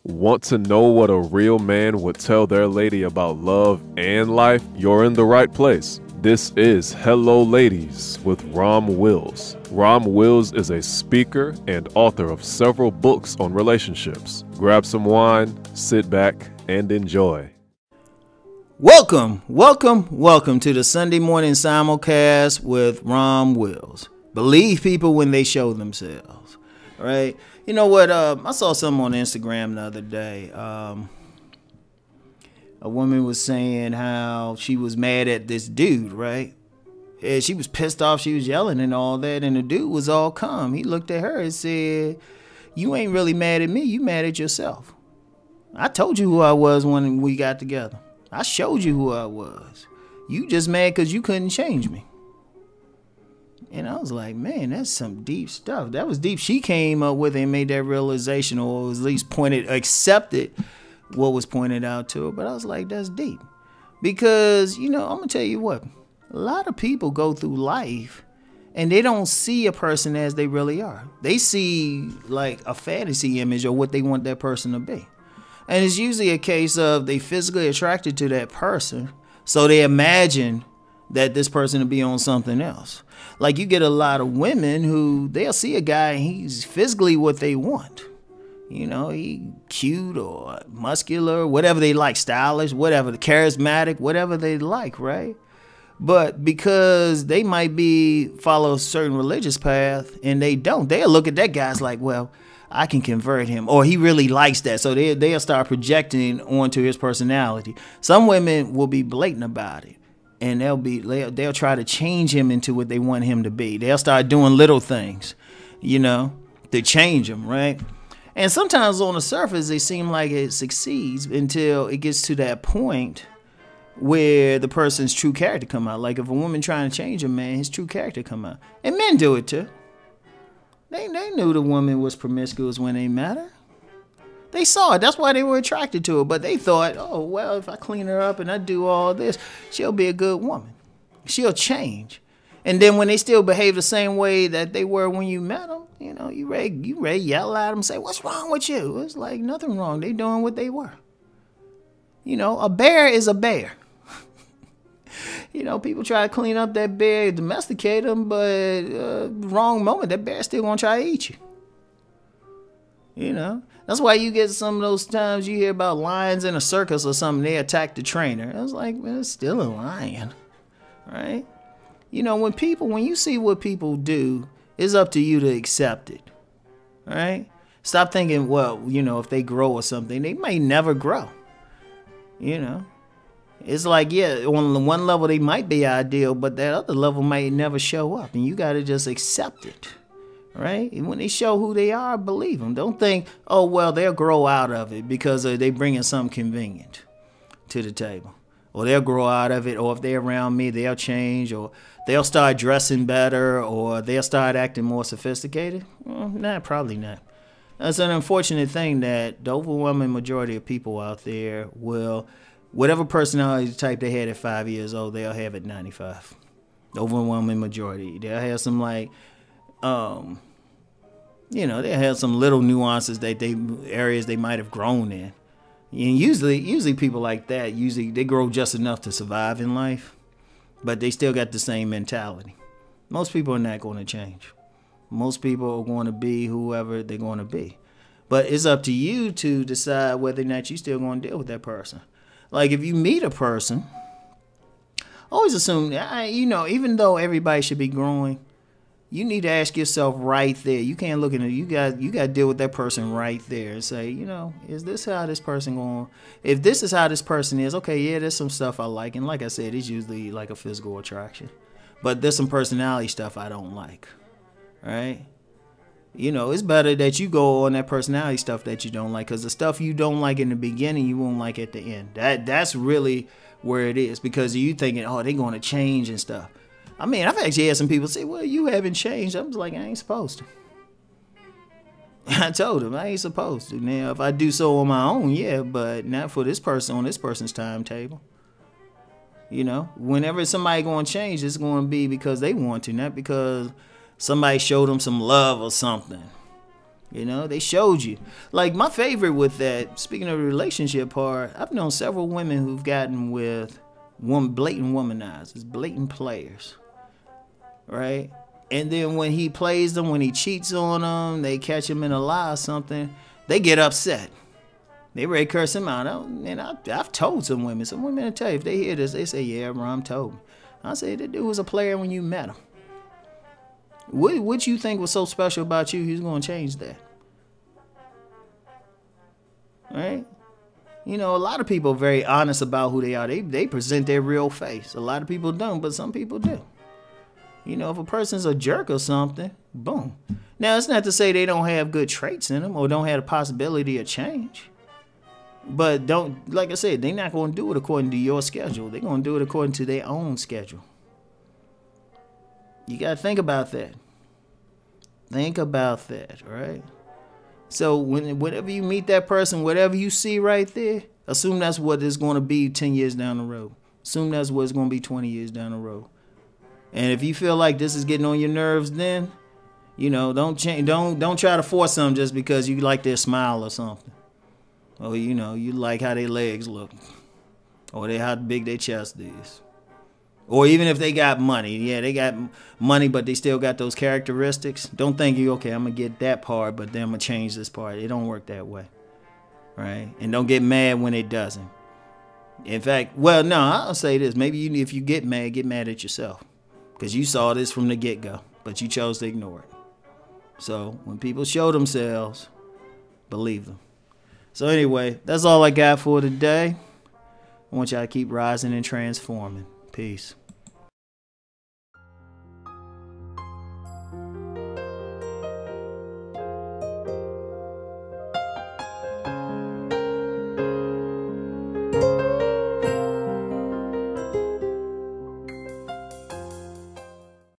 Want to know what a real man would tell their lady about love and life? You're in the right place. This is Hello Ladies with Rom Wills. Rom Wills is a speaker and author of several books on relationships. Grab some wine, sit back, and enjoy. Welcome to the Sunday morning simulcast with Rom Wills. Believe people when they show themselves, right? You know what? I saw something on Instagram the other day. A woman was saying how she was mad at this dude, right? And she was pissed off. She was yelling and all that. And the dude was all calm. He looked at her and said, "You ain't really mad at me. You mad at yourself. I told you who I was when we got together. I showed you who I was. You just mad because you couldn't change me." And I was like, man, that's some deep stuff. That was deep. She came up with it and made that realization, or at least accepted what was pointed out to her. But I was like, that's deep. Because, I'm going to tell you what. A lot of people go through life and they don't see a person as they really are. They see like a fantasy image or what they want that person to be. And it's usually a case of they physically attracted to that person, so they imagine that this person will be on something else. Like you get a lot of women who they'll see a guy and he's physically what they want. He cute or muscular, whatever they like, stylish, whatever, charismatic, whatever they like, right? But because they might follow a certain religious path and they don't, they'll look at that guy as like, well, I can convert him, or he really likes that. So they'll start projecting onto his personality. Some women will be blatant about it, and they'll try to change him into what they want him to be. They'll start doing little things, to change him, right? And sometimes on the surface, they seem like it succeeds until it gets to that point where the person's true character come out. Like if a woman trying to change a man, his true character come out. And men do it too. They knew the woman was promiscuous when they met her. They saw it. That's why they were attracted to her. But they thought, oh, well, if I clean her up and I do all this, she'll be a good woman. She'll change. And then when they still behave the same way that they were when you met them, you ready to yell at them and say, what's wrong with you? It's like nothing wrong. They doing what they were. A bear is a bear. People try to clean up that bear, domesticate them, but wrong moment, that bear still gonna try to eat you. That's why you get some of those times you hear about lions in a circus or something, they attack the trainer. I was like, man, it's still a lion, right? When you see what people do, it's up to you to accept it, right? Stop thinking, well, if they grow or something, they may never grow, It's like, yeah, on one level they might be ideal, but that other level might never show up, and you got to just accept it, right? And when they show who they are, believe them. Don't think, oh, well, they'll grow out of it because they bringing something convenient to the table. Or they'll grow out of it, or if they're around me, they'll change, or they'll start dressing better, or they'll start acting more sophisticated. Well, nah, probably not. That's an unfortunate thing that the overwhelming majority of people out there will... Whatever personality type they had at 5 years old, they'll have at 95. The overwhelming majority. They'll have some they'll have some little nuances areas they might have grown in. And usually people like that, they grow just enough to survive in life, but they still got the same mentality. Most people are not going to change. Most people are going to be whoever they're going to be. But it's up to you to decide whether or not you're still going to deal with that person. Like if you meet a person, always assume, even though everybody should be growing, you need to ask yourself right there. You can't look at it. You got to deal with that person right there and say, is this how this person going? If this is how this person is, okay, yeah, there's some stuff I like. And like I said, it's usually like a physical attraction. But there's some personality stuff I don't like, right? It's better that you go on that personality stuff that you don't like, because the stuff you don't like in the beginning, you won't like at the end. That's really where it is, because you thinking, oh, they're going to change and stuff. I mean, I've actually had some people say, well, you haven't changed. I was like, I ain't supposed to. I told them I ain't supposed to. Now, if I do so on my own, yeah, but not for this person on this person's timetable. Whenever somebody going to change, it's going to be because they want to, not because somebody showed them some love or something. You know, they showed you. Like, my favorite with that, speaking of the relationship part, I've known several women who've gotten with blatant womanizers, blatant players, right? And then when he plays them, when he cheats on them, they catch him in a lie or something, they get upset. They ready to curse him out. I've told some women will tell you, if they hear this, they say, yeah, Rom told me. I say, that dude was a player when you met him. What you think was so special about you, he's going to change that. Right? You know, a lot of people are very honest about who they are. They present their real face. A lot of people don't, but some people do. You know, if a person's a jerk or something, boom. Now, it's not to say they don't have good traits in them or don't have the possibility of change. But don't, like I said, they're not going to do it according to your schedule. They're going to do it according to their own schedule. You got to think about that. Think about that, right? So whenever you meet that person, whatever you see right there, assume that's what it's going to be 10 years down the road. Assume that's what it's going to be 20 years down the road. And if you feel like this is getting on your nerves, then, you know, don't try to force them just because you like their smile or something. Or, you know, you like how their legs look. Or how big their chest is. Or even if they got money. Yeah, they got money, but they still got those characteristics. Don't think okay, I'm going to get that part, but then I'm going to change this part. It don't work that way. Right? And don't get mad when it doesn't. In fact, well, no, I'll say this. Maybe if you get mad at yourself. Because you saw this from the get-go, but you chose to ignore it. So when people show themselves, believe them. So anyway, that's all I got for today. I want y'all to keep rising and transforming. Peace.